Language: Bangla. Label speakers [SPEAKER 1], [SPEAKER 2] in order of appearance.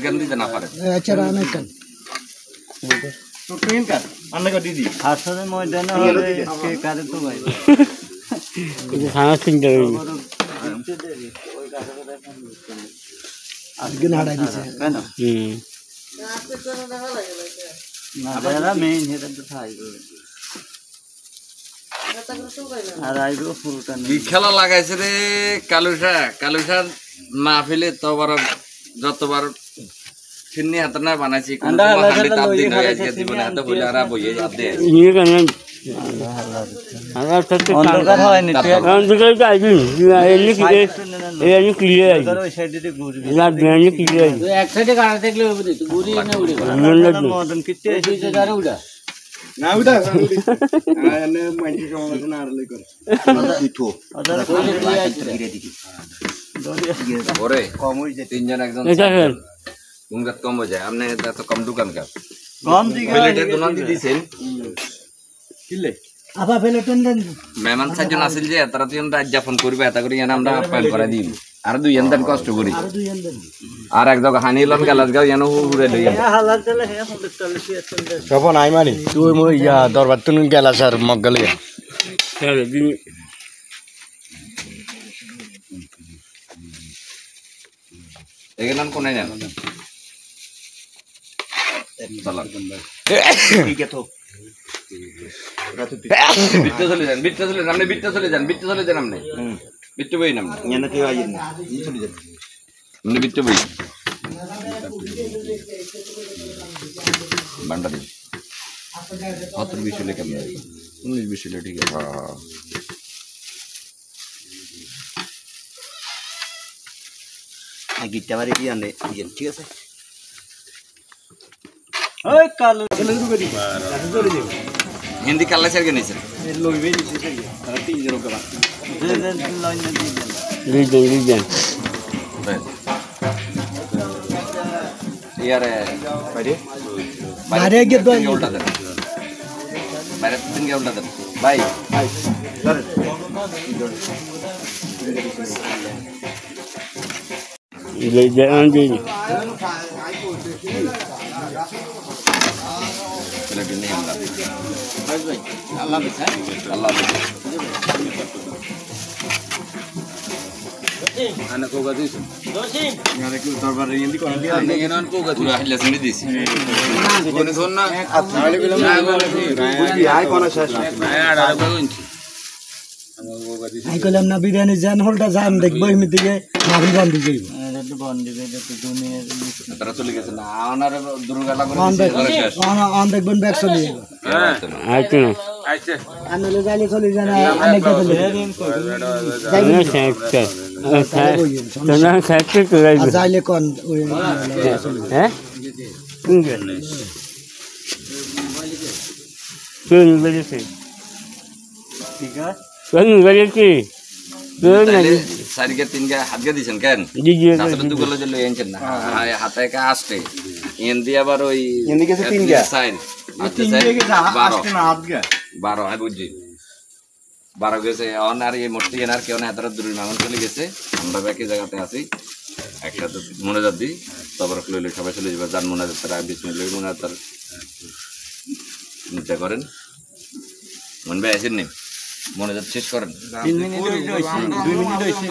[SPEAKER 1] জ্ঞান দিতে না পারে
[SPEAKER 2] আচ্ছা রানা কান
[SPEAKER 3] তো ট্রেন কার আন্না কো দিদি
[SPEAKER 4] হাসরে ময়দানে হলে কে কারে তো ভাই
[SPEAKER 5] কিন্তু খানা চিন্তা করি
[SPEAKER 2] আজকে নাড়া দিছে
[SPEAKER 4] কেন না যারা মেইন হেটা তো থাকবে আর আইবো ফুলটা
[SPEAKER 1] কি খেলা লাগাইছে রে কালুসা মাহফিলে তোবার যতবার ছিন্নি হাতে না বানাইছি কোন হাতে তাপ দিন আজকে জীবনে হাতে বইলা আর বইয়ে যাবে
[SPEAKER 5] নিয়ে কেন আমার সাথে
[SPEAKER 4] অন্ধকার হয়নি
[SPEAKER 5] অন্ধকার তো আইবি এনি ক্লিয়ার
[SPEAKER 4] ধরো ওই সাইডে ঘুরবি
[SPEAKER 5] না বেনি ক্লিয়ার
[SPEAKER 2] এক সাইডে গাড়ি দেখলে হবে তো ঘুরি না উড়ে
[SPEAKER 4] মদন কিতে
[SPEAKER 2] এসে যারে উড়া
[SPEAKER 3] না উড়া আনে মাইন্ডি সমাজ না আর লই করে দিতো
[SPEAKER 4] ওদের
[SPEAKER 3] ধীরে ধীরে
[SPEAKER 1] ওরে
[SPEAKER 3] কম হই যায়
[SPEAKER 1] তিনজন একজন
[SPEAKER 5] এটা হেল
[SPEAKER 1] গুঙ্গাত কম হয়ে যায় আপনি এত কম দোকান কার
[SPEAKER 4] কম দিকে
[SPEAKER 1] প্লেটের দোকান দিছেন
[SPEAKER 3] কিলে
[SPEAKER 2] আপা পেলেটন দেন
[SPEAKER 1] মেহমান সাজন আসিল যে তারা তুই আমরা যাপন করবে এটা করি আমরা আপ্যায়ন করে দিই আর দুই এনদান কষ্ট করি
[SPEAKER 2] আর দুই আন দেন
[SPEAKER 1] আর এক জায়গা হানিলাম গেলাস গাও যেন উড়ে লই
[SPEAKER 4] হালাল চলে হে 140 আছে
[SPEAKER 3] সব নাই মানি তুই মই ইয়া দরবার তুন গেলা স্যার মগলে
[SPEAKER 5] চলো দিন
[SPEAKER 1] এখানে কোন জান চলো
[SPEAKER 3] ঠিক আছে তো
[SPEAKER 1] বিট্টু চলে যান আপনি বিট্টু চলে যান আপনি বিট্টু বই নাম
[SPEAKER 3] এনে কি আইন না চলে যাবে
[SPEAKER 1] আপনি বিট্টু বই বান্ডারি 17 20 লেখা 19 20 লেখা ঠিক আছে
[SPEAKER 3] গিটটা বাড়ি কি আনে ঠিক আছে
[SPEAKER 4] ওই কালো
[SPEAKER 1] হিন্দি কাল্লা স্যার কে নিছেন
[SPEAKER 3] লইবে দিছে তারা তিন জন গবা
[SPEAKER 5] রিজন
[SPEAKER 1] ইয়ারে
[SPEAKER 3] বাইরে
[SPEAKER 2] বাইরে গিয়ে দই
[SPEAKER 1] উল্টা দেন বাইরে তিন গে উল্টা দেন ভাই
[SPEAKER 5] ইলে জান দিন
[SPEAKER 1] প্লেট নিয়ে আমরা
[SPEAKER 2] আল্লাহ বিছা
[SPEAKER 1] আল্লাহ আনা কোগা দিছ
[SPEAKER 3] ইয়ারে কি দরবারে ইন্দি কোন দিয়া
[SPEAKER 1] আমি এনান কোগা তুই হাইলা শুনি দিছি কোন কোন না
[SPEAKER 3] তাহলে বললাম বুঝি আই কোন শেষ
[SPEAKER 1] আর আর কইছি
[SPEAKER 2] আই কইলাম না বিরিয়ানি জান হলটা জান দেখবো এমনি দিকে মাহফিল বন্ধ যাইব
[SPEAKER 4] এটা বন্ধ দিবে এটা তো দুনিয়ার
[SPEAKER 1] তারা চলে গেছে না ওনার দুর্গাটা করে
[SPEAKER 2] অন
[SPEAKER 1] দিছে শেষ
[SPEAKER 2] অন দেখবেন ব্যাগ চলে যাইব
[SPEAKER 5] আইতো না
[SPEAKER 2] আনলে যাইলে চলে যান অনেক বদলে
[SPEAKER 5] না সাইতে না সাইতে করাই
[SPEAKER 2] যাইলে কোন ওই
[SPEAKER 5] হ্যাঁ কোন গেল কোন বলেছে
[SPEAKER 4] ঠিক আছে
[SPEAKER 5] কোন বলেছে কোন
[SPEAKER 1] সারিকে তিন গে হাত গে দিছেন কেন
[SPEAKER 5] জি জি
[SPEAKER 1] আসলে দুগুলো যে লই আনছেন না হাতে কা আসতে এন দিয়ে আবার ওই
[SPEAKER 3] এন্দি গেছে তিন গা
[SPEAKER 1] সাইন
[SPEAKER 3] তিন গেছে আসতে না হাত গা
[SPEAKER 1] 12 আমি বুঝছি 12 গেছে অন আর এই মোটটি এনার কেউ না এতটা দূরে মামন চলে গেছে আমরা একই জায়গাতে আছি একসাথে মনোজাত দিই তারপর লইলে সবাই চলে যাবে যান মনোজাত তারা বিসমিল্লাহ মনোজাত চিন্তা করেন মন ভাই আসেন নি মনোজাত শেষ করেন
[SPEAKER 4] 3 মিনিট হইছে 2 মিনিট হইছে